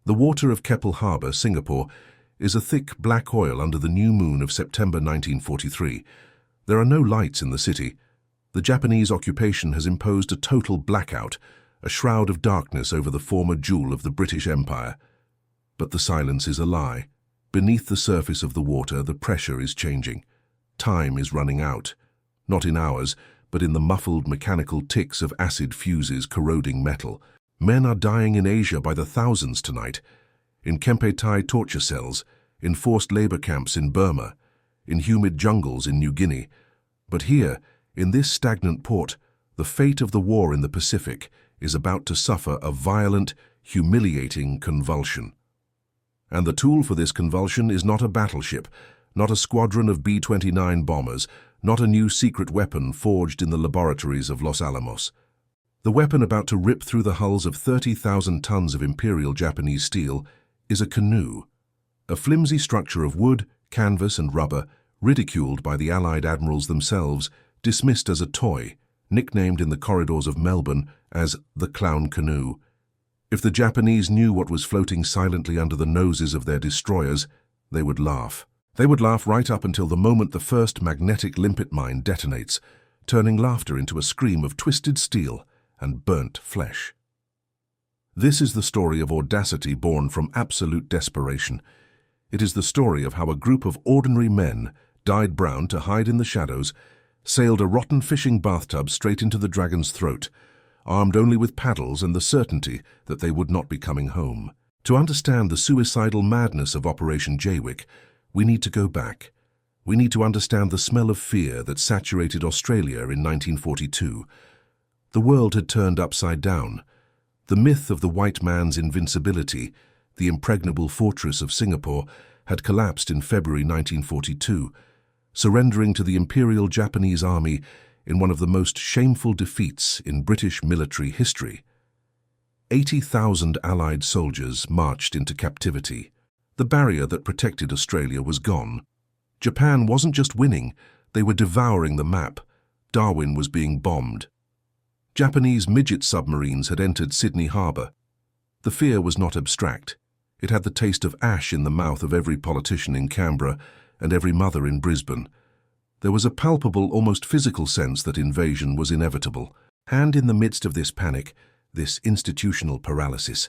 The water of Keppel Harbour, Singapore, is a thick black oil under the new moon of September 1943. There are no lights in the city. The Japanese occupation has imposed a total blackout, a shroud of darkness over the former jewel of the British Empire. But the silence is a lie. Beneath the surface of the water, the pressure is changing. Time is running out, not in hours, but in the muffled mechanical ticks of acid fuses corroding metal. Men are dying in Asia by the thousands tonight, in Kempe-Tai torture cells, in forced labor camps in Burma, in humid jungles in New Guinea. But here, in this stagnant port, the fate of the war in the Pacific is about to suffer a violent, humiliating convulsion. And the tool for this convulsion is not a battleship, not a squadron of B-29 bombers, not a new secret weapon forged in the laboratories of Los Alamos. The weapon about to rip through the hulls of 30,000 tons of Imperial Japanese steel is a canoe, a flimsy structure of wood, canvas and rubber, ridiculed by the Allied admirals themselves, dismissed as a toy, nicknamed in the corridors of Melbourne as the clown canoe. If the Japanese knew what was floating silently under the noses of their destroyers, they would laugh. They would laugh right up until the moment the first magnetic limpet mine detonates, turning laughter into a scream of twisted steel and burnt flesh. This is the story of audacity born from absolute desperation. It is the story of how a group of ordinary men, dyed brown to hide in the shadows, sailed a rotten fishing bathtub straight into the dragon's throat, armed only with paddles and the certainty that they would not be coming home. To understand the suicidal madness of Operation Jaywick, we need to go back. We need to understand the smell of fear that saturated Australia in 1942. The world had turned upside down. The myth of the white man's invincibility, the impregnable fortress of Singapore, had collapsed in February 1942, surrendering to the Imperial Japanese Army in one of the most shameful defeats in British military history. 80,000 Allied soldiers marched into captivity. The barrier that protected Australia was gone. Japan wasn't just winning, they were devouring the map. Darwin was being bombed. Japanese midget submarines had entered Sydney Harbour. The fear was not abstract. It had the taste of ash in the mouth of every politician in Canberra and every mother in Brisbane. There was a palpable, almost physical sense that invasion was inevitable. And in the midst of this panic, this institutional paralysis,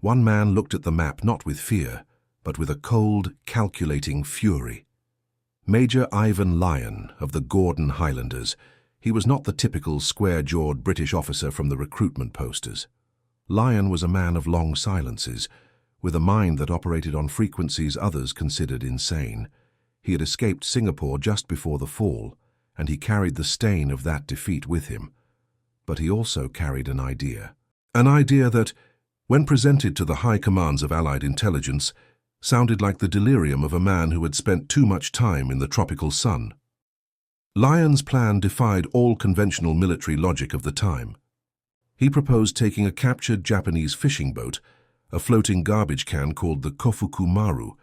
one man looked at the map not with fear, but with a cold, calculating fury. Major Ivan Lyon of the Gordon Highlanders. He was not the typical square-jawed British officer from the recruitment posters. Lyon was a man of long silences, with a mind that operated on frequencies others considered insane. He had escaped Singapore just before the fall, and he carried the stain of that defeat with him. But he also carried an idea. An idea that, when presented to the high commands of Allied intelligence, sounded like the delirium of a man who had spent too much time in the tropical sun. Lyon's plan defied all conventional military logic of the time. He proposed taking a captured Japanese fishing boat, a floating garbage can called the Kofuku Maru,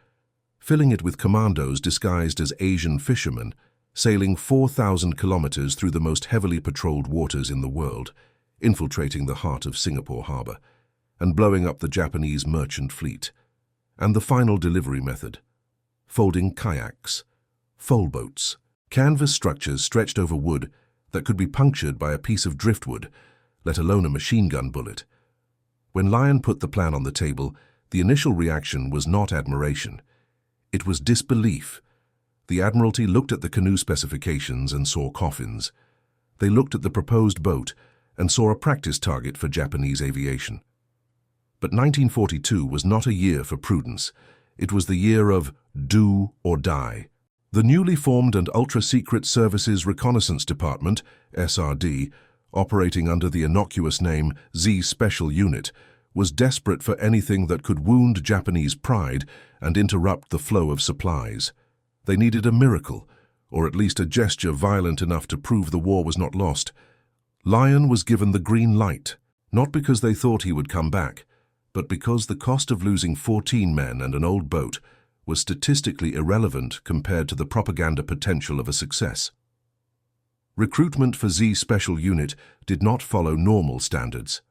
filling it with commandos disguised as Asian fishermen, sailing 4,000 kilometers through the most heavily patrolled waters in the world, infiltrating the heart of Singapore Harbour, and blowing up the Japanese merchant fleet. And the final delivery method: folding kayaks, folboats, canvas structures stretched over wood that could be punctured by a piece of driftwood, let alone a machine gun bullet. When Lyon put the plan on the table, the initial reaction was not admiration. It was disbelief. The Admiralty looked at the canoe specifications and saw coffins. They looked at the proposed boat and saw a practice target for Japanese aviation. But 1942 was not a year for prudence. It was the year of do or die. The newly formed and ultra-secret Services Reconnaissance Department, SRD, operating under the innocuous name Z Special Unit, was desperate for anything that could wound Japanese pride and interrupt the flow of supplies. They needed a miracle, or at least a gesture violent enough to prove the war was not lost. Lyon was given the green light, not because they thought he would come back, but because the cost of losing 14 men and an old boat was statistically irrelevant compared to the propaganda potential of a success. Recruitment for Z Special Unit did not follow normal standards.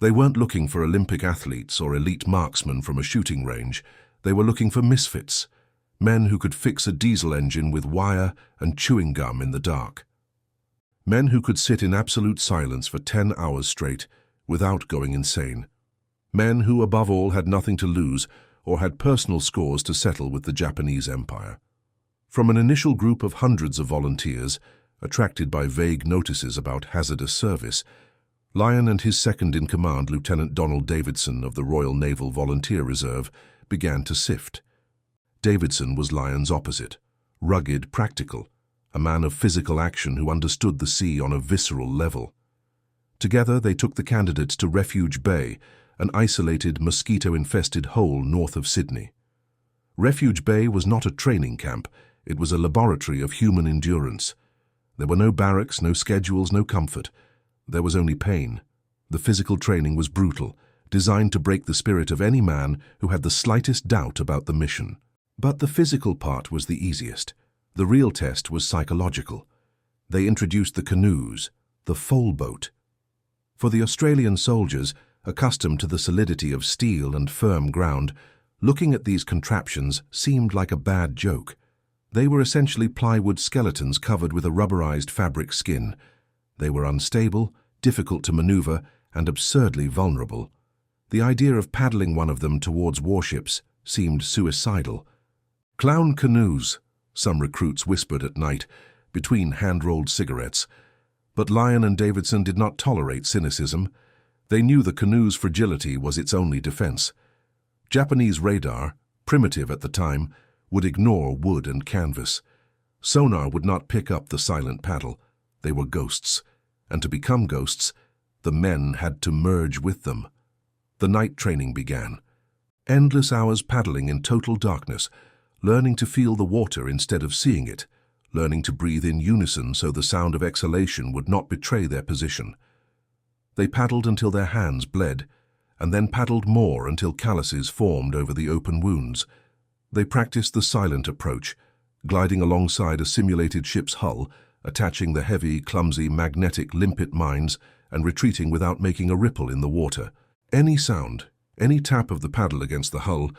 They weren't looking for Olympic athletes or elite marksmen from a shooting range. They were looking for misfits, men who could fix a diesel engine with wire and chewing gum in the dark. Men who could sit in absolute silence for 10 hours straight without going insane. Men who, above all, had nothing to lose or had personal scores to settle with the Japanese Empire. From an initial group of hundreds of volunteers, attracted by vague notices about hazardous service, Lyon and his second-in-command, Lieutenant Donald Davidson of the Royal Naval Volunteer Reserve, began to sift. Davidson was Lyon's opposite, rugged, practical, a man of physical action who understood the sea on a visceral level. Together they took the candidates to Refuge Bay, an isolated, mosquito-infested hole north of Sydney. Refuge Bay was not a training camp, it was a laboratory of human endurance. There were no barracks, no schedules, no comfort. There was only pain. The physical training was brutal, designed to break the spirit of any man who had the slightest doubt about the mission. But the physical part was the easiest. The real test was psychological. They introduced the canoes, the folboat. For the Australian soldiers, accustomed to the solidity of steel and firm ground, looking at these contraptions seemed like a bad joke. They were essentially plywood skeletons covered with a rubberized fabric skin. They were unstable, difficult to maneuver, and absurdly vulnerable. The idea of paddling one of them towards warships seemed suicidal. "Clown canoes," some recruits whispered at night, between hand-rolled cigarettes. But Lyon and Davidson did not tolerate cynicism. They knew the canoe's fragility was its only defense. Japanese radar, primitive at the time, would ignore wood and canvas. Sonar would not pick up the silent paddle. They were ghosts, and to become ghosts, the men had to merge with them. The night training began. Endless hours paddling in total darkness, learning to feel the water instead of seeing it, learning to breathe in unison so the sound of exhalation would not betray their position. They paddled until their hands bled, and then paddled more until calluses formed over the open wounds. They practiced the silent approach, gliding alongside a simulated ship's hull, attaching the heavy, clumsy, magnetic limpet mines and retreating without making a ripple in the water. Any sound, any tap of the paddle against the hull,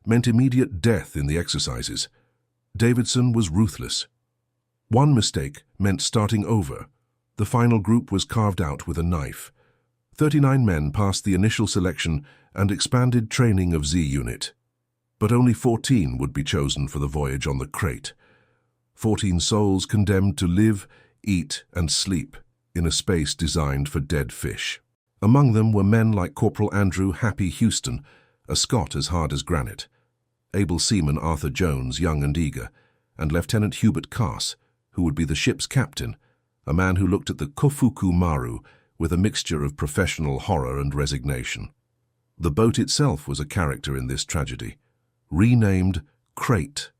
meant immediate death in the exercises. Davidson was ruthless. One mistake meant starting over. The final group was carved out with a knife. 39 men passed the initial selection and expanded training of Z Unit. But only 14 would be chosen for the voyage on the Crate. 14 souls condemned to live, eat, and sleep in a space designed for dead fish. Among them were men like Corporal Andrew Happy Houston, a Scot as hard as granite, able seaman Arthur Jones, young and eager, and Lieutenant Hubert Cass, who would be the ship's captain, a man who looked at the Kofuku Maru with a mixture of professional horror and resignation. The boat itself was a character in this tragedy, renamed Crate.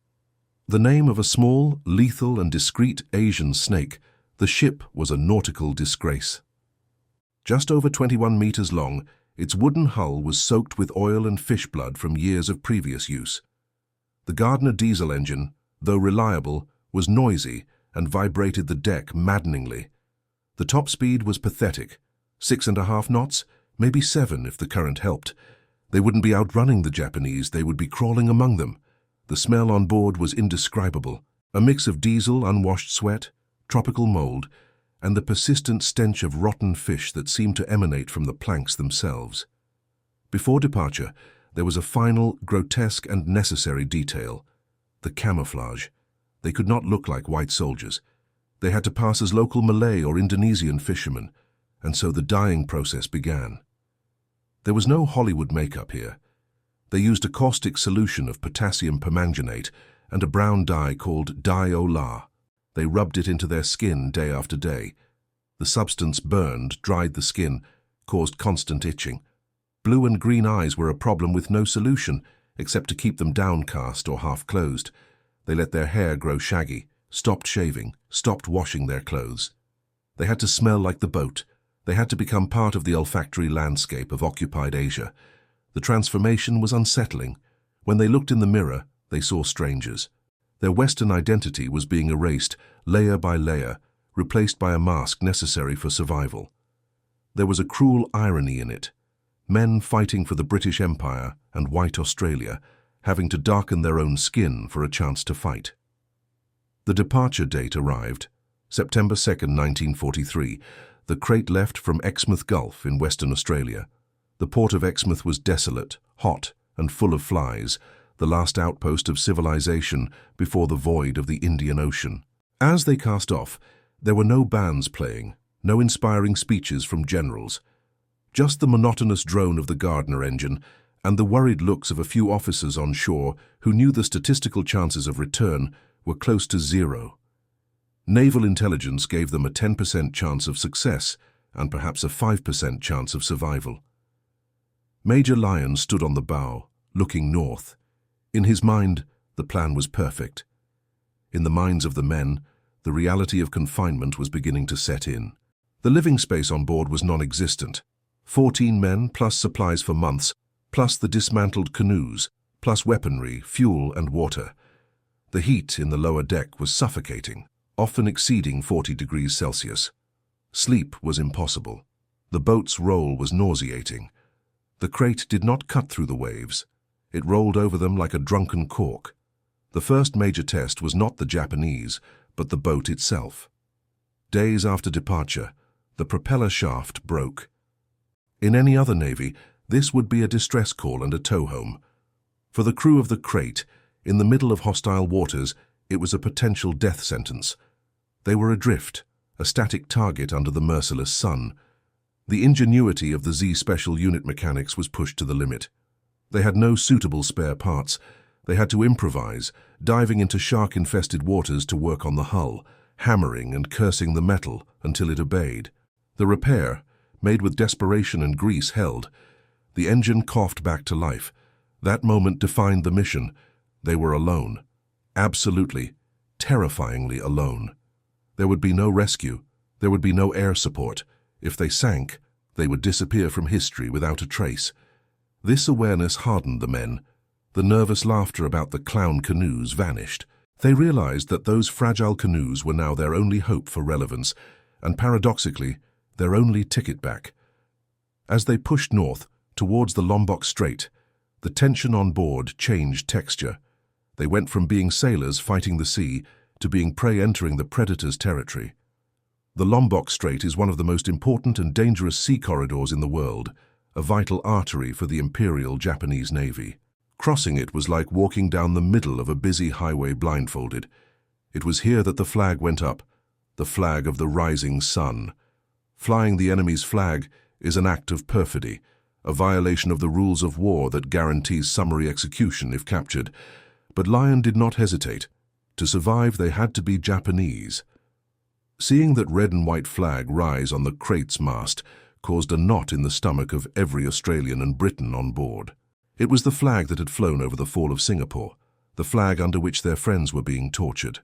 The name of a small, lethal and discreet Asian snake, the ship was a nautical disgrace. Just over 21 meters long, its wooden hull was soaked with oil and fish blood from years of previous use. The Gardner diesel engine, though reliable, was noisy and vibrated the deck maddeningly. The top speed was pathetic, 6.5 knots, maybe 7 if the current helped. They wouldn't be outrunning the Japanese, they would be crawling among them. The smell on board was indescribable, a mix of diesel, unwashed sweat, tropical mold, and the persistent stench of rotten fish that seemed to emanate from the planks themselves. Before departure, there was a final, grotesque and necessary detail: the camouflage. They could not look like white soldiers. They had to pass as local Malay or Indonesian fishermen, and so the dyeing process began. There was no Hollywood makeup here. They used a caustic solution of potassium permanganate and a brown dye called dye-o-la. They rubbed it into their skin day after day. The substance burned, dried the skin, caused constant itching. Blue and green eyes were a problem with no solution, except to keep them downcast or half-closed. They let their hair grow shaggy, stopped shaving, stopped washing their clothes. They had to smell like the boat. They had to become part of the olfactory landscape of occupied Asia. The transformation was unsettling. When they looked in the mirror, they saw strangers. Their Western identity was being erased, layer by layer, replaced by a mask necessary for survival. There was a cruel irony in it. men fighting for the British Empire and white Australia, having to darken their own skin for a chance to fight. The departure date arrived, September 2nd, 1943. The crate left from Exmouth Gulf in Western Australia. The port of Exmouth was desolate, hot, and full of flies, the last outpost of civilization before the void of the Indian Ocean. As they cast off, there were no bands playing, no inspiring speeches from generals. Just the monotonous drone of the Gardner engine and the worried looks of a few officers on shore who knew the statistical chances of return were close to zero. Naval intelligence gave them a 10% chance of success and perhaps a 5% chance of survival. Major Lyon stood on the bow, looking north. In his mind, the plan was perfect. In the minds of the men, the reality of confinement was beginning to set in. The living space on board was non-existent. 14 men, plus supplies for months, plus the dismantled canoes, plus weaponry, fuel and water. The heat in the lower deck was suffocating, often exceeding 40 degrees Celsius. Sleep was impossible. The boat's roll was nauseating. The crate did not cut through the waves. It rolled over them like a drunken cork. The first major test was not the Japanese, but the boat itself. Days after departure, the propeller shaft broke. In any other navy, this would be a distress call and a tow-home. For the crew of the crate, in the middle of hostile waters, it was a potential death sentence. They were adrift, a static target under the merciless sun. The ingenuity of the Z Special Unit mechanics was pushed to the limit. They had no suitable spare parts. They had to improvise, diving into shark-infested waters to work on the hull, hammering and cursing the metal until it obeyed. The repair, made with desperation and grease, held. The engine coughed back to life. That moment defined the mission. They were alone. Absolutely, terrifyingly alone. There would be no rescue. There would be no air support. If they sank, they would disappear from history without a trace. This awareness hardened the men. The nervous laughter about the clown canoes vanished. They realized that those fragile canoes were now their only hope for relevance, and paradoxically, their only ticket back. As they pushed north, towards the Lombok Strait, the tension on board changed texture. They went from being sailors fighting the sea to being prey entering the predator's territory. The Lombok Strait is one of the most important and dangerous sea corridors in the world, a vital artery for the Imperial Japanese Navy. Crossing it was like walking down the middle of a busy highway blindfolded. It was here that the flag went up, the flag of the rising sun. Flying the enemy's flag is an act of perfidy, a violation of the rules of war that guarantees summary execution if captured. But Lyon did not hesitate. To survive, they had to be Japanese. Seeing that red and white flag rise on the crate's mast caused a knot in the stomach of every Australian and Briton on board. It was the flag that had flown over the fall of Singapore, the flag under which their friends were being tortured.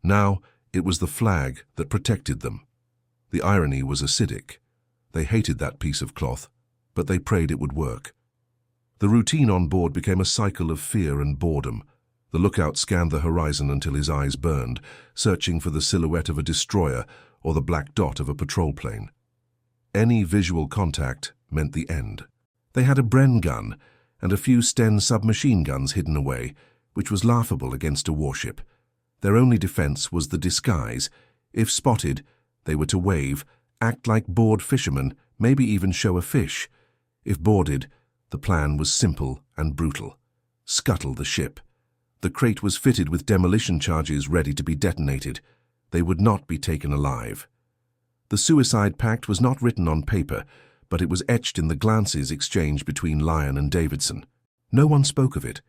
Now, it was the flag that protected them. The irony was acidic. They hated that piece of cloth, but they prayed it would work. The routine on board became a cycle of fear and boredom. The lookout scanned the horizon until his eyes burned, searching for the silhouette of a destroyer or the black dot of a patrol plane. Any visual contact meant the end. They had a Bren gun and a few Sten submachine guns hidden away, which was laughable against a warship. Their only defense was the disguise. If spotted, they were to wave, act like bored fishermen, maybe even show a fish. If boarded, the plan was simple and brutal. Scuttle the ship. The crate was fitted with demolition charges ready to be detonated. They would not be taken alive. The suicide pact was not written on paper, but it was etched in the glances exchanged between Lyon and Davidson. No one spoke of it,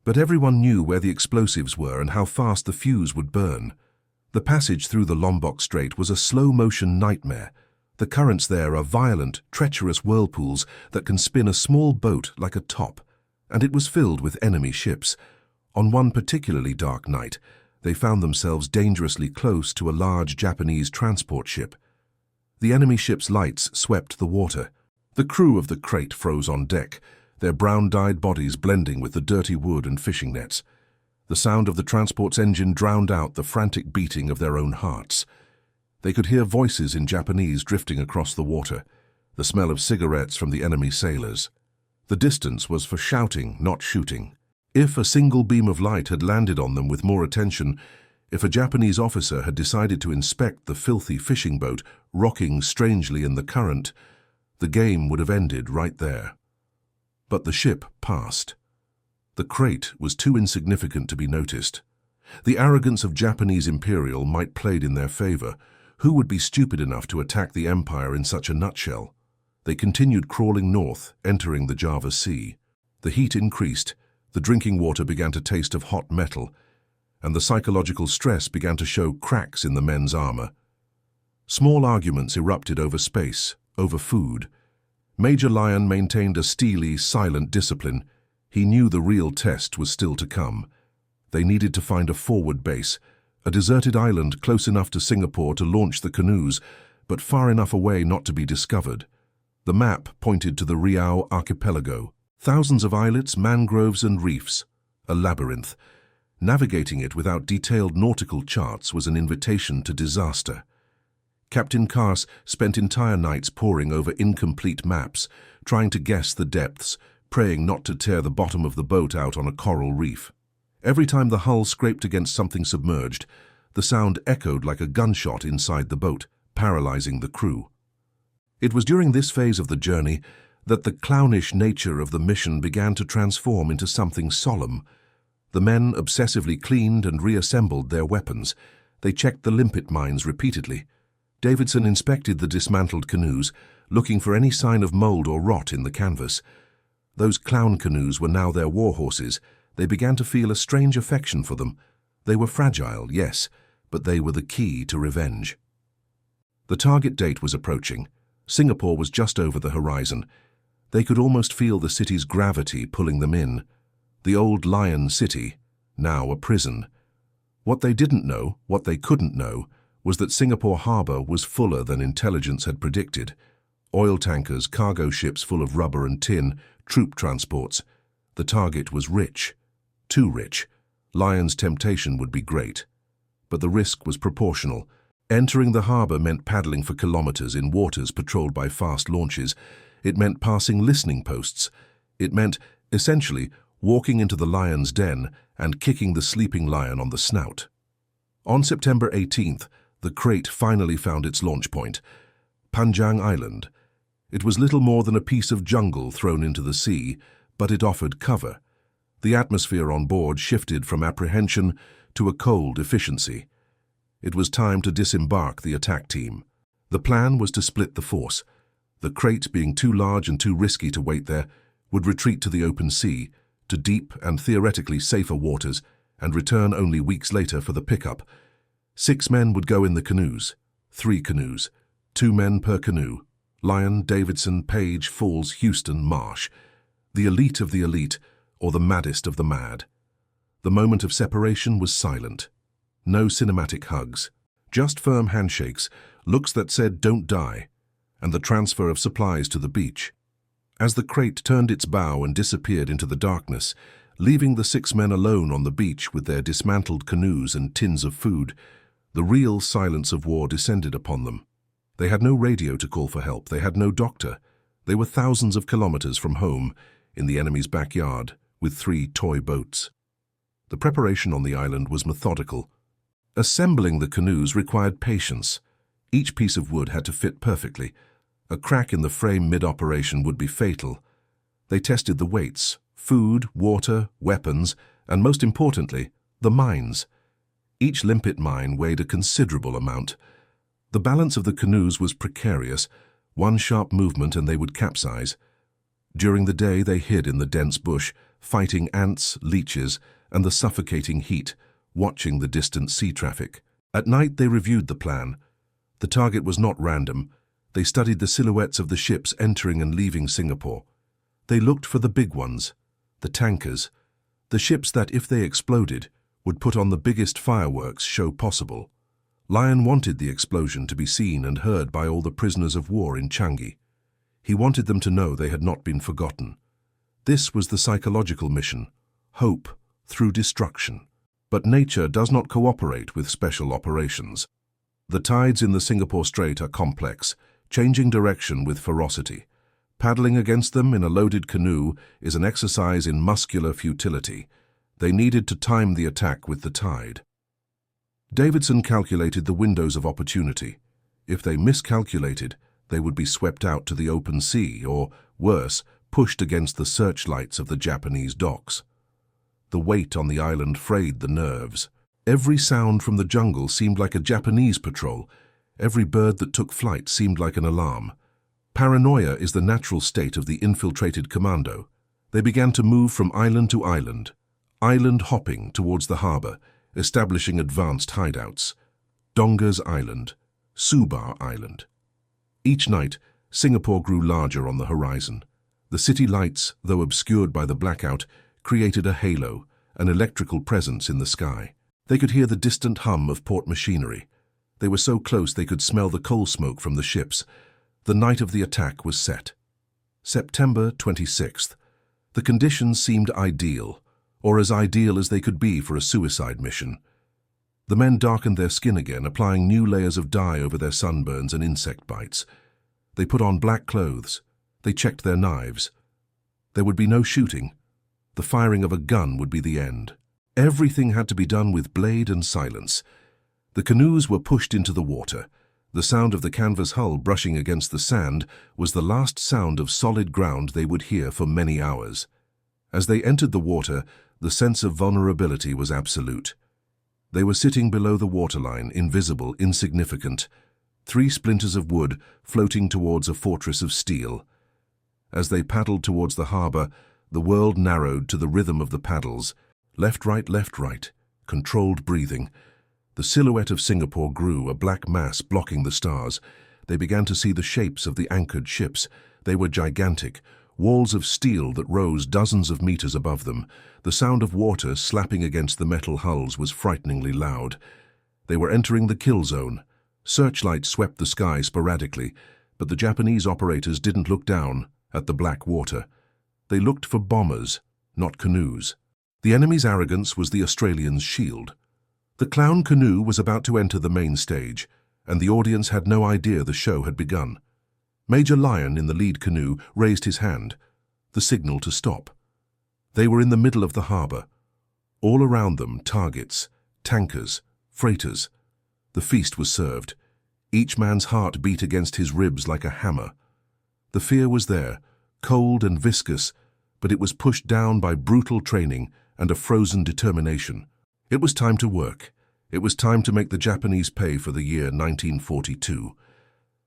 but everyone knew where the explosives were and how fast the fuse would burn. The passage through the Lombok Strait was a slow-motion nightmare. The currents there are violent, treacherous whirlpools that can spin a small boat like a top, and it was filled with enemy ships. On one particularly dark night, they found themselves dangerously close to a large Japanese transport ship. The enemy ship's lights swept the water. The crew of the crate froze on deck, their brown-dyed bodies blending with the dirty wood and fishing nets. The sound of the transport's engine drowned out the frantic beating of their own hearts. They could hear voices in Japanese drifting across the water. the smell of cigarettes from the enemy sailors. The distance was for shouting, not shooting. If a single beam of light had landed on them with more attention, if a Japanese officer had decided to inspect the filthy fishing boat rocking strangely in the current, the game would have ended right there. But the ship passed. The crate was too insignificant to be noticed. The arrogance of Japanese imperial might played in their favor. Who would be stupid enough to attack the empire in such a nutshell? They continued crawling north, entering the Java Sea. The heat increased, the drinking water began to taste of hot metal, and the psychological stress began to show cracks in the men's armor. Small arguments erupted over space, over food. Major Lyon maintained a steely, silent discipline. He knew the real test was still to come. They needed to find a forward base, a deserted island close enough to Singapore to launch the canoes, but far enough away not to be discovered. The map pointed to the Riau archipelago. Thousands of islets, mangroves and reefs. A labyrinth. Navigating it without detailed nautical charts was an invitation to disaster. Captain Kars spent entire nights poring over incomplete maps, trying to guess the depths, praying not to tear the bottom of the boat out on a coral reef. Every time the hull scraped against something submerged, the sound echoed like a gunshot inside the boat, paralyzing the crew. It was during this phase of the journey that the clownish nature of the mission began to transform into something solemn. The men obsessively cleaned and reassembled their weapons. They checked the limpet mines repeatedly. Davidson inspected the dismantled canoes, looking for any sign of mold or rot in the canvas. Those clown canoes were now their war horses. They began to feel a strange affection for them. They were fragile, yes, but they were the key to revenge. The target date was approaching. Singapore was just over the horizon. They could almost feel the city's gravity pulling them in. The old lion city, now a prison. What they didn't know, what they couldn't know, was that Singapore Harbour was fuller than intelligence had predicted. Oil tankers, cargo ships full of rubber and tin, troop transports. The target was rich. Too rich. Lion's temptation would be great. But the risk was proportional. Entering the harbour meant paddling for kilometres in waters patrolled by fast launches. It meant passing listening posts. It meant, essentially, walking into the lion's den and kicking the sleeping lion on the snout. On September 18th, the crate finally found its launch point, Panjang Island. It was little more than a piece of jungle thrown into the sea, but it offered cover. The atmosphere on board shifted from apprehension to a cold efficiency. It was time to disembark the attack team. The plan was to split the force. The crate, being too large and too risky to wait there, would retreat to the open sea, to deep and theoretically safer waters, and return only weeks later for the pickup. 6 men would go in the canoes. 3 canoes. 2 men per canoe. Lyon, Davidson, Page, Falls, Houston, Marsh. The elite of the elite, or the maddest of the mad. The moment of separation was silent. No cinematic hugs. Just firm handshakes, looks that said "don't die," and the transfer of supplies to the beach. As the crate turned its bow and disappeared into the darkness, leaving the 6 men alone on the beach with their dismantled canoes and tins of food, the real silence of war descended upon them. They had no radio to call for help. They had no doctor. They were thousands of kilometers from home, in the enemy's backyard, with 3 toy boats. The preparation on the island was methodical. Assembling the canoes required patience. Each piece of wood had to fit perfectly. A crack in the frame mid-operation would be fatal. They tested the weights, food, water, weapons, and most importantly, the mines. Each limpet mine weighed a considerable amount. The balance of the canoes was precarious. One sharp movement and they would capsize. During the day they hid in the dense bush, fighting ants, leeches, and the suffocating heat, watching the distant sea traffic. At night they reviewed the plan. The target was not random. They studied the silhouettes of the ships entering and leaving Singapore. They looked for the big ones, the tankers, the ships that, if they exploded, would put on the biggest fireworks show possible. Lyon wanted the explosion to be seen and heard by all the prisoners of war in Changi. He wanted them to know they had not been forgotten. This was the psychological mission, hope through destruction. But nature does not cooperate with special operations. The tides in the Singapore Strait are complex, changing direction with ferocity. Paddling against them in a loaded canoe is an exercise in muscular futility. They needed to time the attack with the tide. Davidson calculated the windows of opportunity. If they miscalculated, they would be swept out to the open sea or, worse, pushed against the searchlights of the Japanese docks. The weight on the island frayed the nerves. Every sound from the jungle seemed like a Japanese patrol. Every bird that took flight seemed like an alarm. Paranoia is the natural state of the infiltrated commando. They began to move from island to island hopping towards the harbor, establishing advanced hideouts. Donga's Island, Subar Island. Each night, Singapore grew larger on the horizon. The city lights, though obscured by the blackout, created a halo, an electrical presence in the sky. They could hear the distant hum of port machinery. They were so close they could smell the coal smoke from the ships. The night of the attack was set. September 26th. The conditions seemed ideal, or as ideal as they could be for a suicide mission. The men darkened their skin again, applying new layers of dye over their sunburns and insect bites. They put on black clothes. They checked their knives. There would be no shooting. The firing of a gun would be the end. Everything had to be done with blade and silence. The canoes were pushed into the water. The sound of the canvas hull brushing against the sand was the last sound of solid ground they would hear for many hours. As they entered the water, the sense of vulnerability was absolute. They were sitting below the waterline, invisible, insignificant, 3 splinters of wood floating towards a fortress of steel. As they paddled towards the harbor, the world narrowed to the rhythm of the paddles. Left, right, controlled breathing. The silhouette of Singapore grew, a black mass blocking the stars. They began to see the shapes of the anchored ships. They were gigantic, walls of steel that rose dozens of meters above them. The sound of water slapping against the metal hulls was frighteningly loud. They were entering the kill zone. Searchlights swept the sky sporadically, but the Japanese operators didn't look down at the black water. They looked for bombers, not canoes. The enemy's arrogance was the Australians' shield. The clown canoe was about to enter the main stage, and the audience had no idea the show had begun. Major Lyon in the lead canoe raised his hand, the signal to stop. They were in the middle of the harbor. All around them, targets, tankers, freighters. The feast was served. Each man's heart beat against his ribs like a hammer. The fear was there, cold and viscous, but it was pushed down by brutal training and a frozen determination. It was time to work. It was time to make the Japanese pay for the year 1942.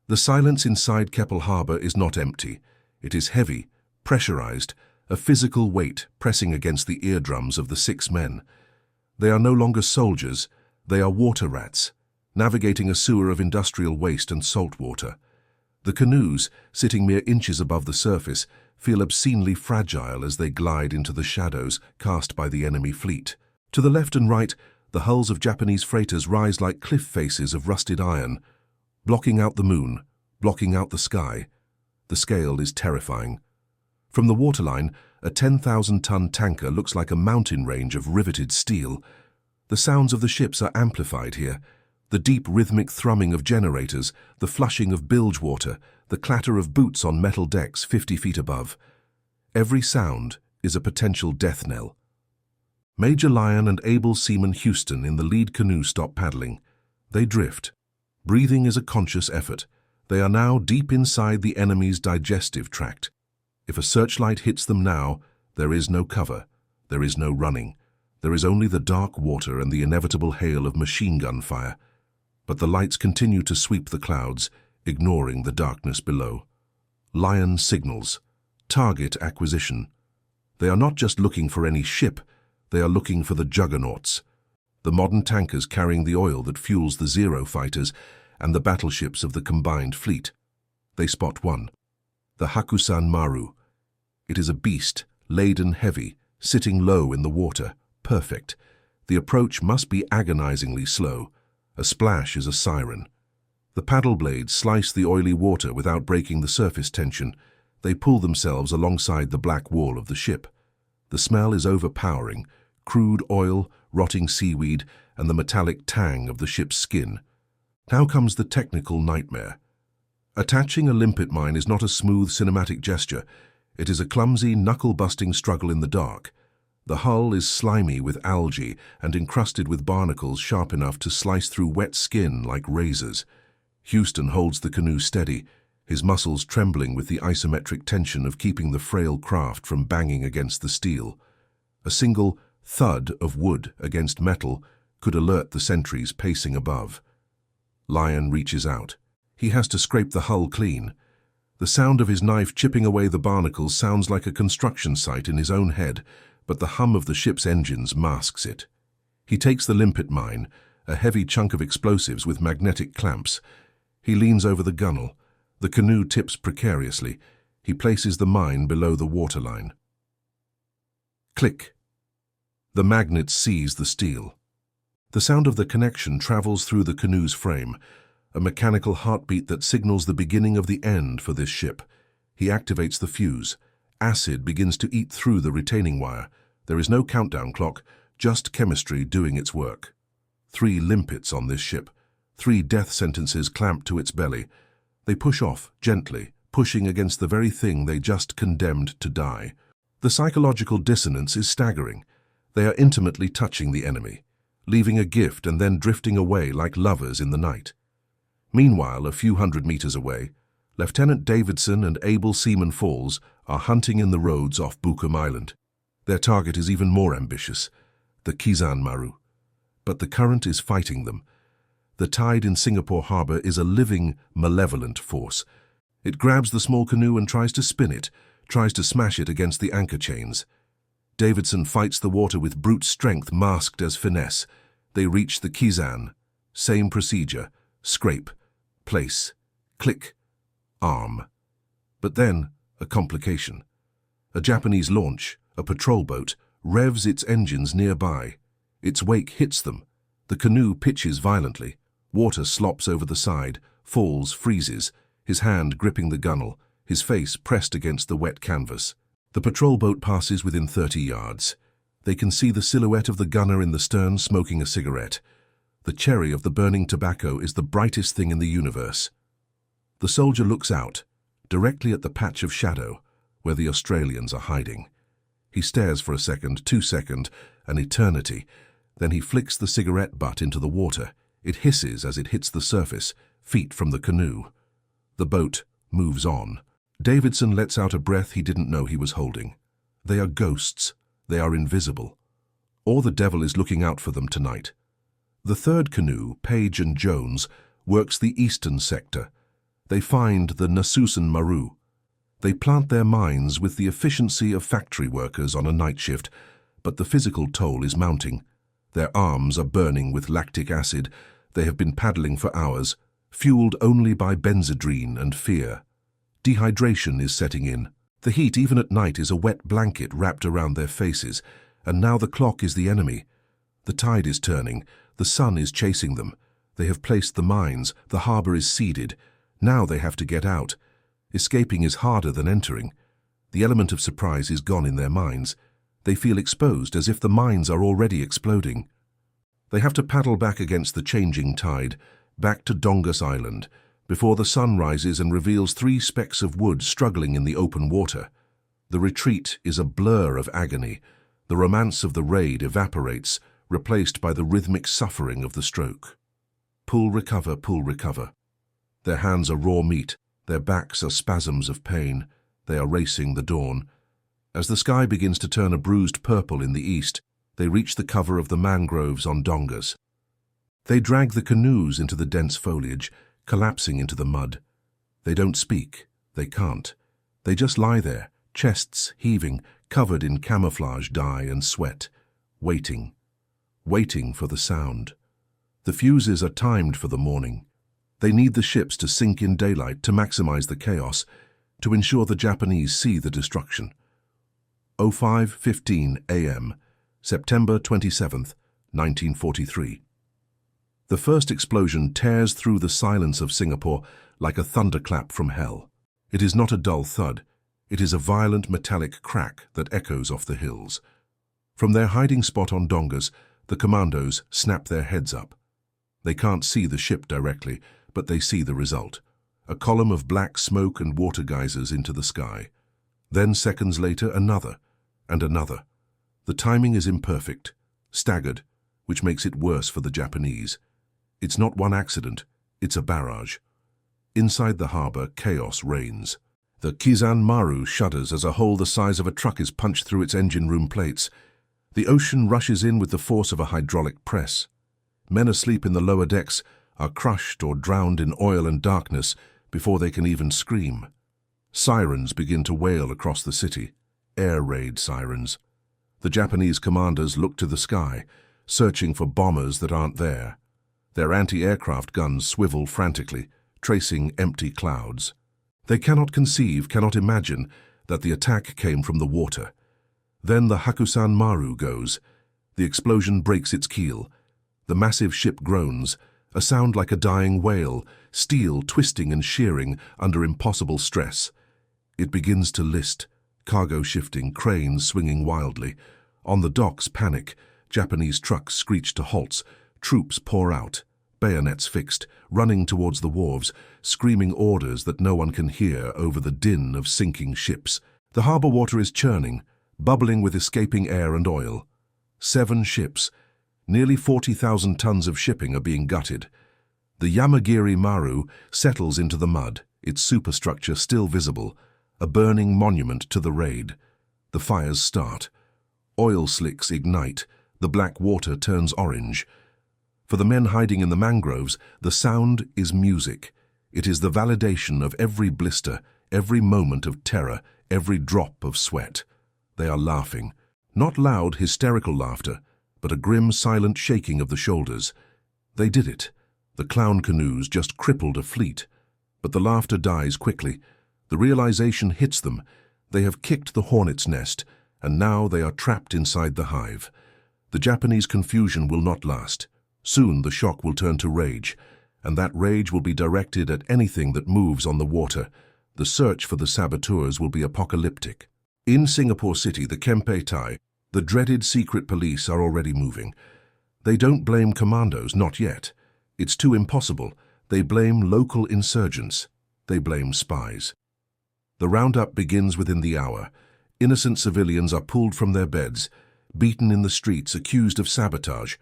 The silence inside Keppel Harbor is not empty. It is heavy, pressurized, a physical weight pressing against the eardrums of the 6 men. They are no longer soldiers, they are water rats, navigating a sewer of industrial waste and salt water. The canoes, sitting mere inches above the surface, feel obscenely fragile as they glide into the shadows cast by the enemy fleet. To the left and right, the hulls of Japanese freighters rise like cliff faces of rusted iron, blocking out the moon, blocking out the sky. The scale is terrifying. From the waterline, a 10,000-ton tanker looks like a mountain range of riveted steel. The sounds of the ships are amplified here. The deep rhythmic thrumming of generators, the flushing of bilge water, the clatter of boots on metal decks 50 feet above. Every sound is a potential death knell. Major Lyon and able seaman Houston in the lead canoe stop paddling. They drift. Breathing is a conscious effort. They are now deep inside the enemy's digestive tract. If a searchlight hits them now, there is no cover. There is no running. There is only the dark water and the inevitable hail of machine gun fire. But the lights continue to sweep the clouds, ignoring the darkness below. Lyon signals. Target acquisition. They are not just looking for any ship, they are looking for the juggernauts. The modern tankers carrying the oil that fuels the Zero fighters and the battleships of the combined fleet. They spot one. The Hakusan Maru. It is a beast, laden heavy, sitting low in the water, perfect. The approach must be agonizingly slow. A splash is a siren. The paddle blades slice the oily water without breaking the surface tension. They pull themselves alongside the black wall of the ship. The smell is overpowering, crude oil, rotting seaweed, and the metallic tang of the ship's skin. Now comes the technical nightmare. Attaching a limpet mine is not a smooth cinematic gesture. It is a clumsy, knuckle-busting struggle in the dark. The hull is slimy with algae and encrusted with barnacles sharp enough to slice through wet skin like razors. Houston holds the canoe steady, his muscles trembling with the isometric tension of keeping the frail craft from banging against the steel. A single thud of wood against metal could alert the sentries pacing above. Lion reaches out. He has to scrape the hull clean. The sound of his knife chipping away the barnacles sounds like a construction site in his own head, but the hum of the ship's engines masks it. He takes the limpet mine, a heavy chunk of explosives with magnetic clamps. He leans over the gunwale. The canoe tips precariously. He places the mine below the waterline. Click. The magnets seize the steel. The sound of the connection travels through the canoe's frame, a mechanical heartbeat that signals the beginning of the end for this ship. He activates the fuse. Acid begins to eat through the retaining wire. There is no countdown clock, just chemistry doing its work. 3 limpets on this ship, 3 death sentences clamped to its belly. They push off, gently, pushing against the very thing they just condemned to die. The psychological dissonance is staggering. They are intimately touching the enemy, leaving a gift and then drifting away like lovers in the night. Meanwhile, a few hundred meters away, Lieutenant Davidson and Able Seaman Falls are hunting in the roads off Bucum Island. Their target is even more ambitious, the Kizan Maru. But the current is fighting them. The tide in Singapore harbor is a living, malevolent force. It grabs the small canoe and tries to spin it, tries to smash it against the anchor chains. Davidson fights the water with brute strength masked as finesse. They reach the Kizan. Same procedure. Scrape. Place. Click. Arm. But then, a complication. A Japanese launch, a patrol boat, revs its engines nearby. Its wake hits them. The canoe pitches violently. Water slops over the side. Falls freezes, his hand gripping the gunwale, his face pressed against the wet canvas. The patrol boat passes within 30 yards. They can see the silhouette of the gunner in the stern smoking a cigarette. The cherry of the burning tobacco is the brightest thing in the universe. The soldier looks out, directly at the patch of shadow where the Australians are hiding. He stares for a second, 2 seconds, an eternity. Then he flicks the cigarette butt into the water. It hisses as it hits the surface, feet from the canoe. The boat moves on. Davidson lets out a breath he didn't know he was holding. They are ghosts. They are invisible. Or the devil is looking out for them tonight. The third canoe, Page and Jones, works the eastern sector. They find the Nasusan Maru. They plant their mines with the efficiency of factory workers on a night shift, but the physical toll is mounting. Their arms are burning with lactic acid. They have been paddling for hours, fueled only by benzodrine and fear. Dehydration is setting in. The heat, even at night, is a wet blanket wrapped around their faces, and now the clock is the enemy. The tide is turning. The sun is chasing them. They have placed the mines. The harbor is seeded. Now they have to get out. Escaping is harder than entering. The element of surprise is gone in their minds. They feel exposed, as if the mines are already exploding. They have to paddle back against the changing tide, back to Dongus Island, before the sun rises and reveals 3 specks of wood struggling in the open water. The retreat is a blur of agony. The romance of the raid evaporates, replaced by the rhythmic suffering of the stroke. Pull, recover, pull, recover. Their hands are raw meat. Their backs are spasms of pain. They are racing the dawn. As the sky begins to turn a bruised purple in the east, they reach the cover of the mangroves on Dongas. They drag the canoes into the dense foliage, collapsing into the mud. They don't speak. They can't. They just lie there, chests heaving, covered in camouflage dye and sweat, waiting for the sound. The fuses are timed for the morning. They need the ships to sink in daylight to maximize the chaos, to ensure the Japanese see the destruction. 05:15 a.m., September 27th, 1943. The first explosion tears through the silence of Singapore like a thunderclap from hell. It is not a dull thud. It is a violent metallic crack that echoes off the hills. From their hiding spot on Dongas, the Commandos snap their heads up. They can't see the ship directly, but they see the result. a column of black smoke and water geysers into the sky. Then seconds later, another, and another. The timing is imperfect, staggered, which makes it worse for the Japanese. It's not one accident, it's a barrage. Inside the harbor, chaos reigns. The Kizan Maru shudders as a hole the size of a truck is punched through its engine room plates. The ocean rushes in with the force of a hydraulic press. Men asleep in the lower decks are crushed or drowned in oil and darkness before they can even scream. Sirens begin to wail across the city, air raid sirens. The Japanese commanders look to the sky, searching for bombers that aren't there. Their anti-aircraft guns swivel frantically, tracing empty clouds. They cannot conceive, cannot imagine that the attack came from the water. Then the Hakusan Maru goes. The explosion breaks its keel. The massive ship groans, a sound like a dying whale, steel twisting and shearing under impossible stress. It begins to list, cargo shifting, cranes swinging wildly. On the docks, panic. Japanese trucks screech to halts. Troops pour out, bayonets fixed, running towards the wharves, screaming orders that no one can hear over the din of sinking ships. The harbor water is churning, bubbling with escaping air and oil. 7 ships, nearly 40,000 tons of shipping are being gutted. The Yamagiri Maru settles into the mud, its superstructure still visible, a burning monument to the raid. The fires start. Oil slicks ignite. The black water turns orange. For the men hiding in the mangroves, the sound is music. It is the validation of every blister, every moment of terror, every drop of sweat. They are laughing. Not loud, hysterical laughter, but a grim, silent shaking of the shoulders. They did it. The clown canoes just crippled a fleet. But the laughter dies quickly. The realization hits them. They have kicked the hornet's nest, and now they are trapped inside the hive. The Japanese confusion will not last. Soon the shock will turn to rage, and that rage will be directed at anything that moves on the water. The search for the saboteurs will be apocalyptic. In Singapore City, the Kempe Tai, the dreaded secret police, are already moving. They don't blame commandos, not yet. It's too impossible. They blame local insurgents. They blame spies. The roundup begins within the hour. Innocent civilians are pulled from their beds, beaten in the streets, accused of sabotage.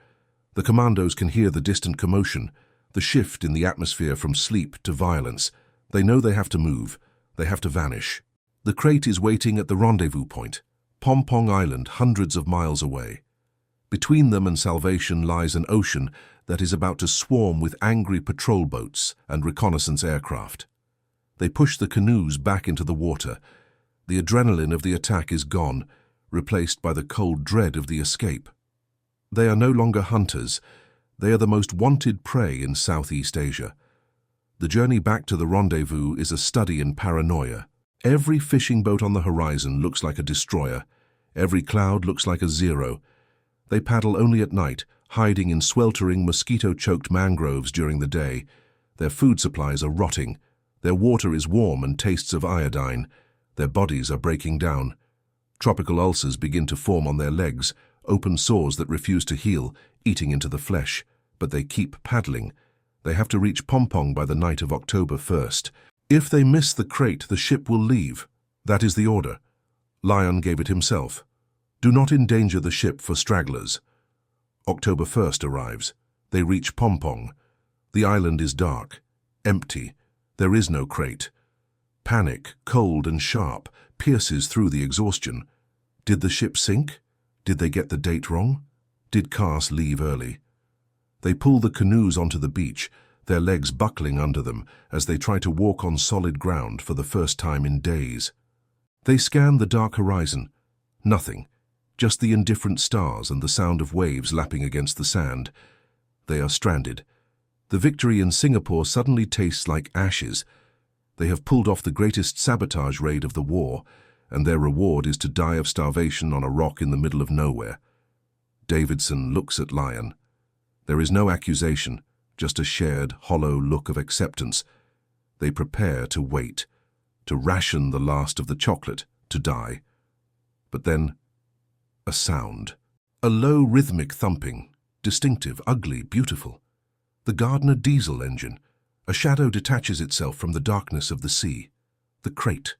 The commandos can hear the distant commotion, the shift in the atmosphere from sleep to violence. They know they have to move. They have to vanish. The crate is waiting at the rendezvous point, Pompong Island, hundreds of miles away. Between them and salvation lies an ocean that is about to swarm with angry patrol boats and reconnaissance aircraft. They push the canoes back into the water. The adrenaline of the attack is gone, replaced by the cold dread of the escape. They are no longer hunters. They are the most wanted prey in Southeast Asia. The journey back to the rendezvous is a study in paranoia. Every fishing boat on the horizon looks like a destroyer. Every cloud looks like a zero. They paddle only at night, hiding in sweltering, mosquito-choked mangroves during the day. Their food supplies are rotting. Their water is warm and tastes of iodine. Their bodies are breaking down. Tropical ulcers begin to form on their legs, open sores that refuse to heal, eating into the flesh. But they keep paddling. They have to reach Pompong by the night of October 1st. If they miss the crate, the ship will leave. That is the order. Lion gave it himself. Do not endanger the ship for stragglers. October 1st arrives. They reach Pompong. The island is dark, empty. There is no crate. Panic, cold and sharp, pierces through the exhaustion. Did the ship sink? Did they get the date wrong? Did Cars leave early? They pull the canoes onto the beach, their legs buckling under them as they try to walk on solid ground for the first time in days. They scan the dark horizon. Nothing. Just the indifferent stars and the sound of waves lapping against the sand. They are stranded. The victory in Singapore suddenly tastes like ashes. They have pulled off the greatest sabotage raid of the war, and their reward is to die of starvation on a rock in the middle of nowhere. Davidson looks at Lion. There is no accusation, just a shared, hollow look of acceptance. They prepare to wait, to ration the last of the chocolate, to die. But then, a sound. A low rhythmic thumping, distinctive, ugly, beautiful. The Gardner diesel engine, A shadow detaches itself from the darkness of the sea. The crate.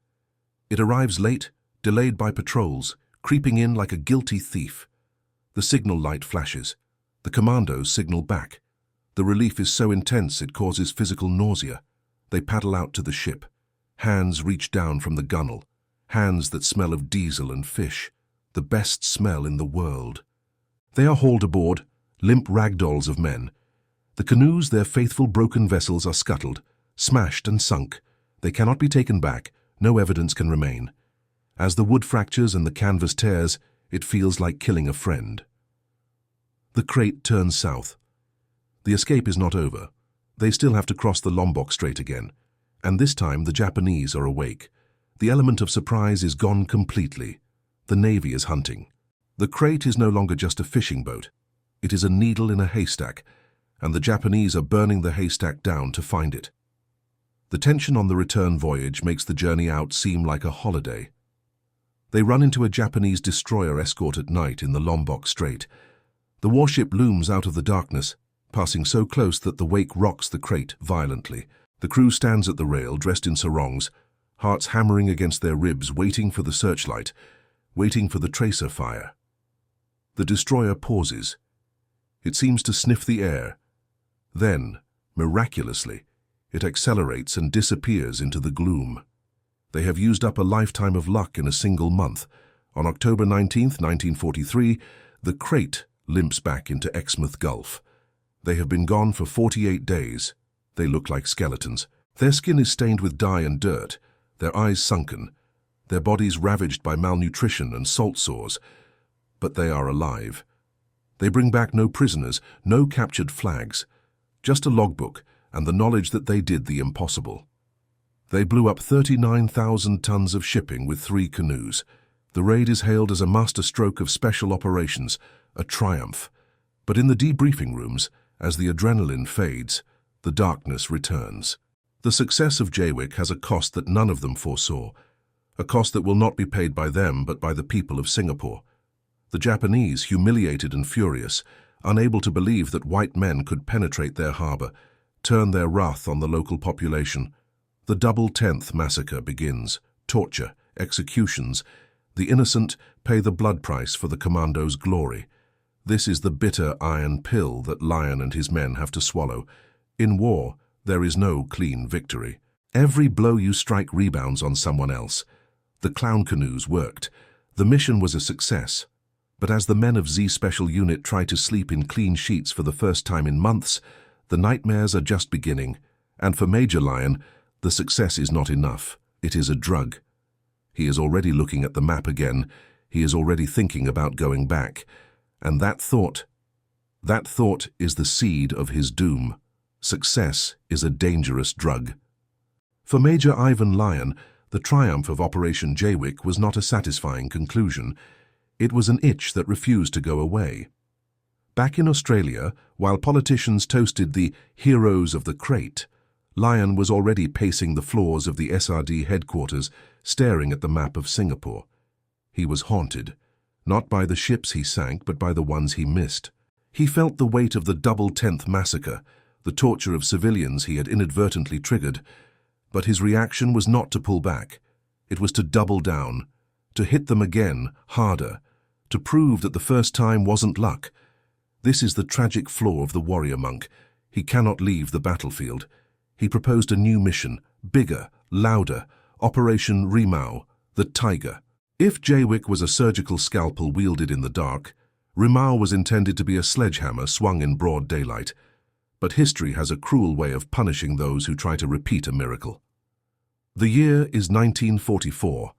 It arrives late, delayed by patrols, creeping in like a guilty thief. The signal light flashes. The Commandos signal back. The relief is so intense it causes physical nausea. They paddle out to the ship. Hands reach down from the gunwale. Hands that smell of diesel and fish. The best smell in the world. They are hauled aboard, limp ragdolls of men. The canoes, their faithful broken vessels, are scuttled, smashed and sunk. They cannot be taken back. No evidence can remain. As the wood fractures and the canvas tears, it feels like killing a friend. The crate turns south. The escape is not over. They still have to cross the Lombok Strait again. And this time the Japanese are awake. The element of surprise is gone completely. The Navy is hunting. The crate is no longer just a fishing boat. It is a needle in a haystack, and the Japanese are burning the haystack down to find it. The tension on the return voyage makes the journey out seem like a holiday. They run into a Japanese destroyer escort at night in the Lombok Strait. The warship looms out of the darkness, passing so close that the wake rocks the crate violently. The crew stands at the rail, dressed in sarongs, hearts hammering against their ribs, waiting for the searchlight, waiting for the tracer fire. The destroyer pauses. It seems to sniff the air. Then, miraculously, it accelerates and disappears into the gloom. They have used up a lifetime of luck in a single month. On October 19th, 1943, the crate limps back into Exmouth Gulf. They have been gone for 48 days. They look like skeletons. Their skin is stained with dye and dirt, their eyes sunken, their bodies ravaged by malnutrition and salt sores. But they are alive. They bring back no prisoners, no captured flags, just a logbook and the knowledge that they did the impossible. They blew up 39,000 tons of shipping with 3 canoes. The raid is hailed as a masterstroke of special operations, a triumph. But in the debriefing rooms, as the adrenaline fades, the darkness returns. The success of Jaywick has a cost that none of them foresaw, a cost that will not be paid by them but by the people of Singapore. The Japanese, humiliated and furious, unable to believe that white men could penetrate their harbour, turn their wrath on the local population. The Double 10th massacre begins. Torture, executions. The innocent pay the blood price for the Commandos' glory. This is the bitter iron pill that Lyon and his men have to swallow. In war, there is no clean victory. Every blow you strike rebounds on someone else. The clown canoes worked. The mission was a success. But as the men of Z Special Unit try to sleep in clean sheets for the first time in months, the nightmares are just beginning. And for Major Lyon, the success is not enough. It is a drug. He is already looking at the map again. He is already thinking about going back. And that thought is the seed of his doom. Success is a dangerous drug. For Major Ivan Lyon, the triumph of Operation Jaywick was not a satisfying conclusion. It was an itch that refused to go away. Back in Australia, while politicians toasted the heroes of the crate, Lyon was already pacing the floors of the SRD headquarters, staring at the map of Singapore. He was haunted, not by the ships he sank, but by the ones he missed. He felt the weight of the Double 10th massacre, the torture of civilians he had inadvertently triggered. But his reaction was not to pull back. It was to double down, to hit them again, harder, to prove that the first time wasn't luck. This is the tragic flaw of the warrior monk. He cannot leave the battlefield. He proposed a new mission, bigger, louder, Operation Rimau, the Tiger. If Jaywick was a surgical scalpel wielded in the dark, Rimau was intended to be a sledgehammer swung in broad daylight. But history has a cruel way of punishing those who try to repeat a miracle. The year is 1944.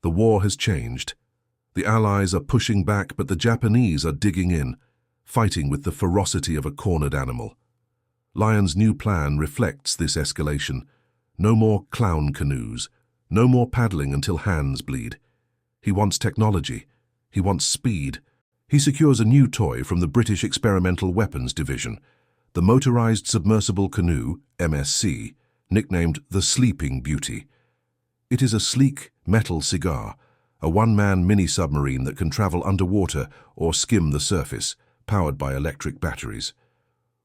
The war has changed. The Allies are pushing back, but the Japanese are digging in, fighting with the ferocity of a cornered animal. Lyon's new plan reflects this escalation. No more clown canoes. No more paddling until hands bleed. He wants technology. He wants speed. He secures a new toy from the British Experimental Weapons Division, the Motorized Submersible Canoe, MSC, nicknamed the Sleeping Beauty. It is a sleek metal cigar, a one-man mini-submarine that can travel underwater or skim the surface, powered by electric batteries.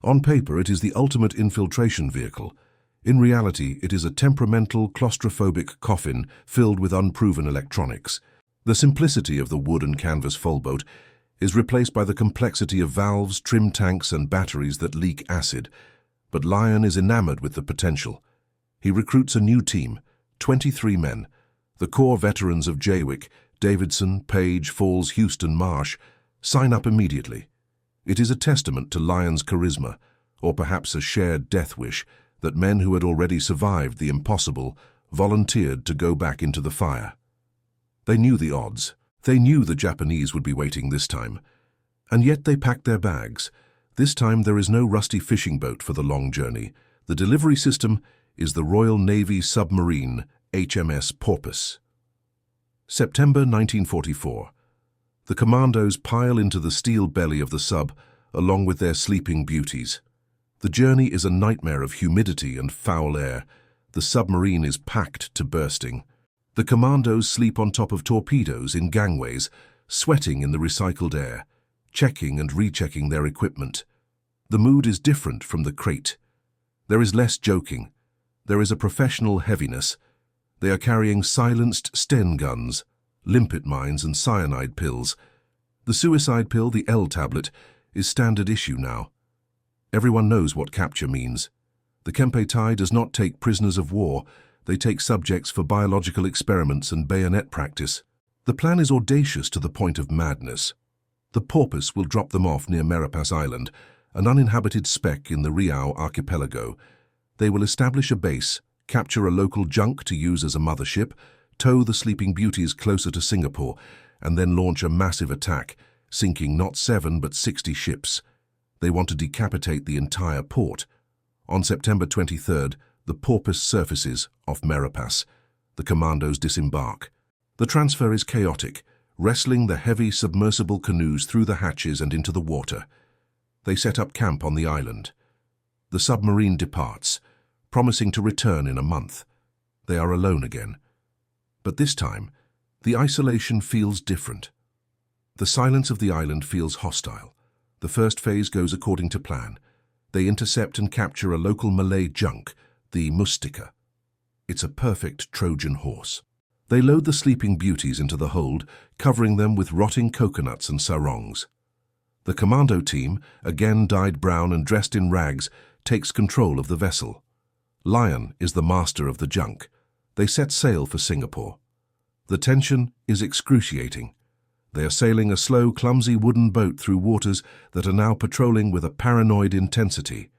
On paper, it is the ultimate infiltration vehicle. In reality, it is a temperamental, claustrophobic coffin filled with unproven electronics. The simplicity of the wood and canvas folboat is replaced by the complexity of valves, trim tanks, and batteries that leak acid. But Lion is enamored with the potential. He recruits a new team, 23 men. The core veterans of Jaywick, Davidson, Page, Falls, Houston, Marsh, sign up immediately. It is a testament to Lion's charisma, or perhaps a shared death wish, that men who had already survived the impossible volunteered to go back into the fire. They knew the odds. They knew the Japanese would be waiting this time. And yet they packed their bags. This time there is no rusty fishing boat for the long journey. The delivery system is the Royal Navy submarine HMS Porpoise. September 1944. The Commandos pile into the steel belly of the sub along with their sleeping beauties. The journey is a nightmare of humidity and foul air. The submarine is packed to bursting. The Commandos sleep on top of torpedoes in gangways, sweating in the recycled air, checking and rechecking their equipment. The mood is different from the crate. There is less joking. There is a professional heaviness. They are carrying silenced Sten guns, limpet mines and cyanide pills. The suicide pill, the L tablet, is standard issue now. Everyone knows what capture means. The Kempeitai does not take prisoners of war. They take subjects for biological experiments and bayonet practice. The plan is audacious to the point of madness. The Porpoise will drop them off near Marapas Island, an uninhabited speck in the Riau archipelago. They will establish a base, capture a local junk to use as a mothership, tow the Sleeping Beauties closer to Singapore, and then launch a massive attack, sinking not 7 but 60 ships. They want to decapitate the entire port. On September 23rd, the Porpoise surfaces off Marapas. The Commandos disembark. The transfer is chaotic, wrestling the heavy submersible canoes through the hatches and into the water. They set up camp on the island. The submarine departs, promising to return in a month. They are alone again. But this time, the isolation feels different. The silence of the island feels hostile. The first phase goes according to plan. They intercept and capture a local Malay junk, the Mustika. It's a perfect Trojan horse. They load the Sleeping Beauties into the hold, covering them with rotting coconuts and sarongs. The commando team, again dyed brown and dressed in rags, takes control of the vessel. Lion is the master of the junk. They set sail for Singapore. The tension is excruciating. They are sailing a slow, clumsy wooden boat through waters that are now patrolling with a paranoid intensity.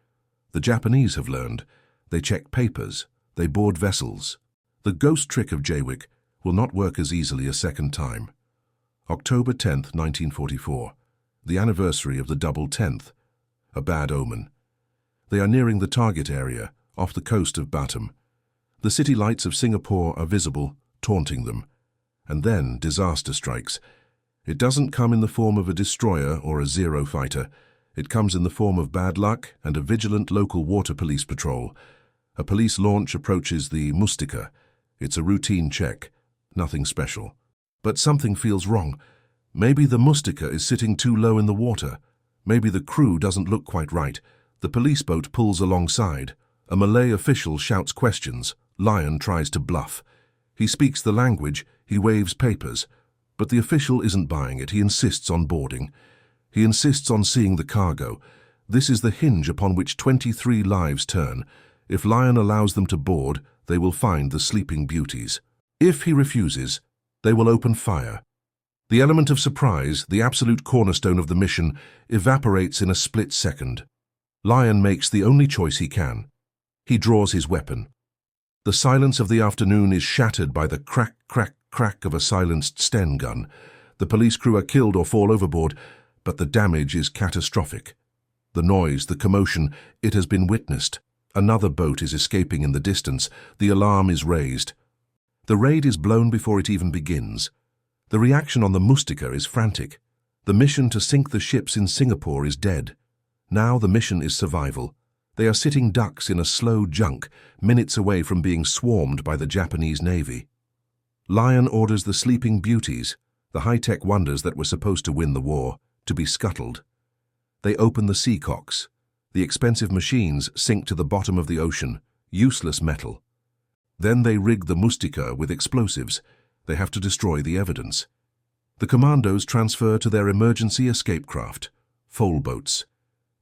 The Japanese have learned. They check papers. They board vessels. The ghost trick of Jaywick will not work as easily a second time. October 10th, 1944. The anniversary of the double 10th. A bad omen. They are nearing the target area, off the coast of Batam. The city lights of Singapore are visible, taunting them. And then disaster strikes. It doesn't come in the form of a destroyer or a Zero fighter. It comes in the form of bad luck and a vigilant local water police patrol. A police launch approaches the Mustika. It's a routine check. Nothing special. But something feels wrong. Maybe the Mustika is sitting too low in the water. Maybe the crew doesn't look quite right. The police boat pulls alongside. A Malay official shouts questions. Lion tries to bluff. He speaks the language. He waves papers. But the official isn't buying it. He insists on boarding. He insists on seeing the cargo. This is the hinge upon which 23 lives turn. If Lion allows them to board, they will find the Sleeping Beauties. If he refuses, they will open fire. The element of surprise, the absolute cornerstone of the mission, evaporates in a split second. Lion makes the only choice he can. He draws his weapon. The silence of the afternoon is shattered by the crack, crack, crack of a silenced Sten gun. The police crew are killed or fall overboard, but the damage is catastrophic. The noise, the commotion, it has been witnessed. Another boat is escaping in the distance. The alarm is raised. The raid is blown before it even begins. The reaction on the Mustika is frantic. The mission to sink the ships in Singapore is dead. Now the mission is survival. They are sitting ducks in a slow junk, minutes away from being swarmed by the Japanese Navy. Lion orders the Sleeping Beauties, the high-tech wonders that were supposed to win the war, to be scuttled. They open the seacocks. The expensive machines sink to the bottom of the ocean, Useless metal. Then they rig the mustika with explosives. They have to destroy the evidence. The Commandos transfer to their emergency escape craft, folboats.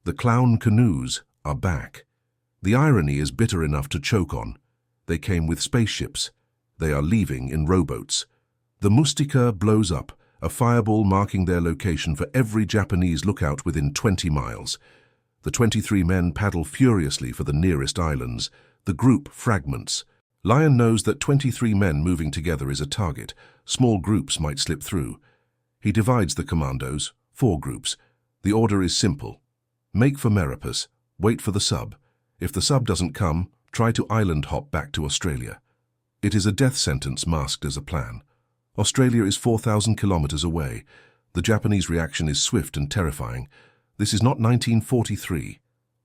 The clown canoes are back. The irony is bitter enough to choke on. They came with spaceships. They are leaving in rowboats. The mustika blows up, a fireball marking their location for every Japanese lookout within 20 miles. The 23 men paddle furiously for the nearest islands. The group fragments. Lion knows that 23 men moving together is a target. Small groups might slip through. He divides the Commandos, 4 groups. The order is simple. Make for Meripus. Wait for the sub. If the sub doesn't come, try to island hop back to Australia. It is a death sentence masked as a plan. Australia is 4,000 kilometers away. The Japanese reaction is swift and terrifying. This is not 1943.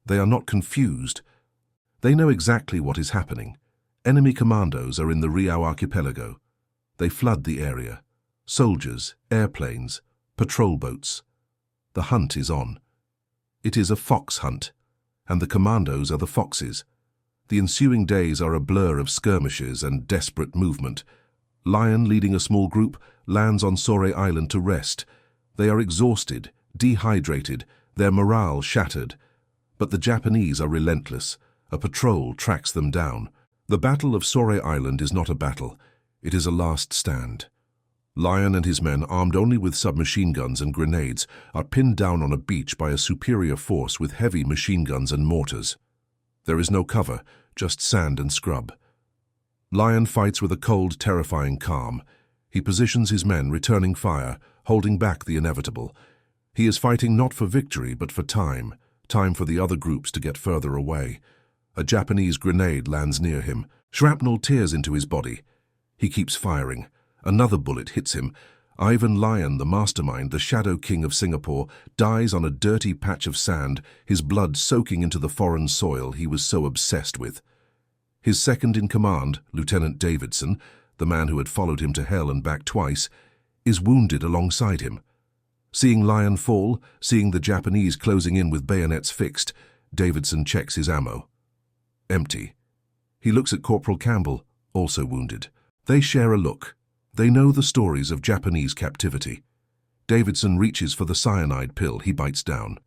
They are not confused. They know exactly what is happening. Enemy commandos are in the Riau archipelago. They flood the area. Soldiers, airplanes, patrol boats. The hunt is on. It is a fox hunt, and the commandos are the foxes. The ensuing days are a blur of skirmishes and desperate movement. Lion, leading a small group, lands on Sore Island to rest. They are exhausted, dehydrated, their morale shattered. But the Japanese are relentless. A patrol tracks them down. The Battle of Sore Island is not a battle. It is a last stand. Lion and his men, armed only with submachine guns and grenades, are pinned down on a beach by a superior force with heavy machine guns and mortars. There is no cover, just sand and scrub. Lion fights with a cold, terrifying calm. He positions his men, returning fire, holding back the inevitable. He is fighting not for victory, but for time for the other groups to get further away. A Japanese grenade lands near him. Shrapnel tears into his body. He keeps firing. Another bullet hits him. Ivan Lion, the mastermind, the Shadow King of Singapore, dies on a dirty patch of sand, his blood soaking into the foreign soil he was so obsessed with. His second-in-command, Lieutenant Davidson, the man who had followed him to hell and back twice, is wounded alongside him. Seeing Lion fall, seeing the Japanese closing in with bayonets fixed, Davidson checks his ammo. Empty. He looks at Corporal Campbell, also wounded. They share a look. They know the stories of Japanese captivity. Davidson reaches for the cyanide pill he bites down.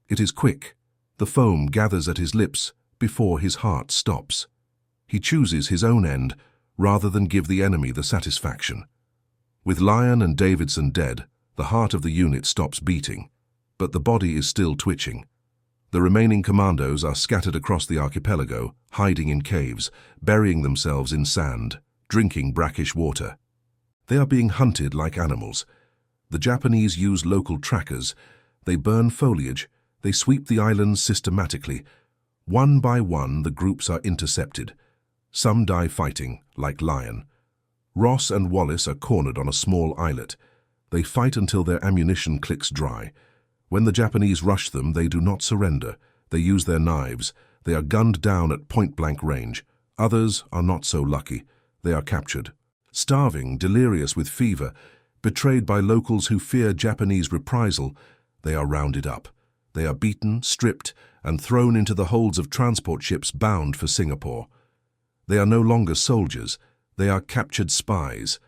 It is quick. The foam gathers at his lips before his heart stops. He chooses his own end rather than give the enemy the satisfaction. With Lion and Davidson dead, the heart of the unit stops beating, but the body is still twitching. The remaining commandos are scattered across the archipelago, hiding in caves, burying themselves in sand, drinking brackish water. They are being hunted like animals. The Japanese use local trackers. They burn foliage. They sweep the islands systematically. One by one, the groups are intercepted. Some die fighting, like Lion. Ross and Wallace are cornered on a small islet. They fight until their ammunition clicks dry. When the Japanese rush them, they do not surrender. They use their knives. They are gunned down at point-blank range. Others are not so lucky. They are captured. Starving, delirious with fever, betrayed by locals who fear Japanese reprisal, they are rounded up. They are beaten, stripped, and thrown into the holds of transport ships bound for Singapore. They are no longer soldiers. They are captured spies.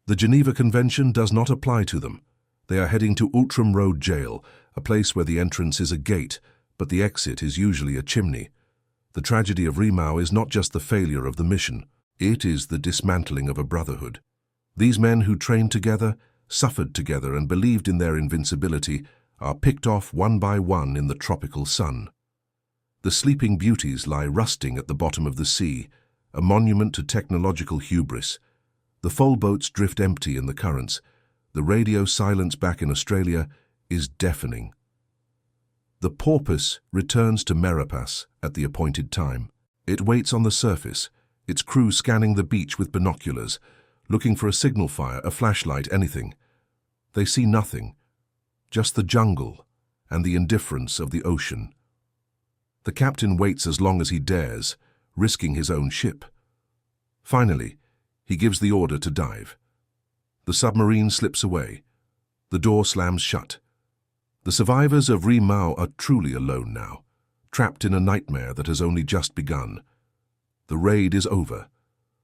The Geneva Convention does not apply to them. They are heading to Outram Road Jail, a place where the entrance is a gate, but the exit is usually a chimney. The tragedy of Riau is not just the failure of the mission. It is the dismantling of a brotherhood. These men who trained together, suffered together, and believed in their invincibility are picked off one by one in the tropical sun. The sleeping beauties lie rusting at the bottom of the sea, a monument to technological hubris. The folboats drift empty in the currents. The radio silence back in Australia is deafening. The Porpoise returns to Meripus at the appointed time. It waits on the surface, its crew scanning the beach with binoculars, looking for a signal fire, a flashlight, anything. They see nothing, just the jungle and the indifference of the ocean. The captain waits as long as he dares, risking his own ship. Finally, he gives the order to dive. The submarine slips away. The door slams shut. The survivors of Riau are truly alone now, trapped in a nightmare that has only just begun. The raid is over.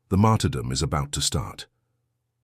The martyrdom is about to start.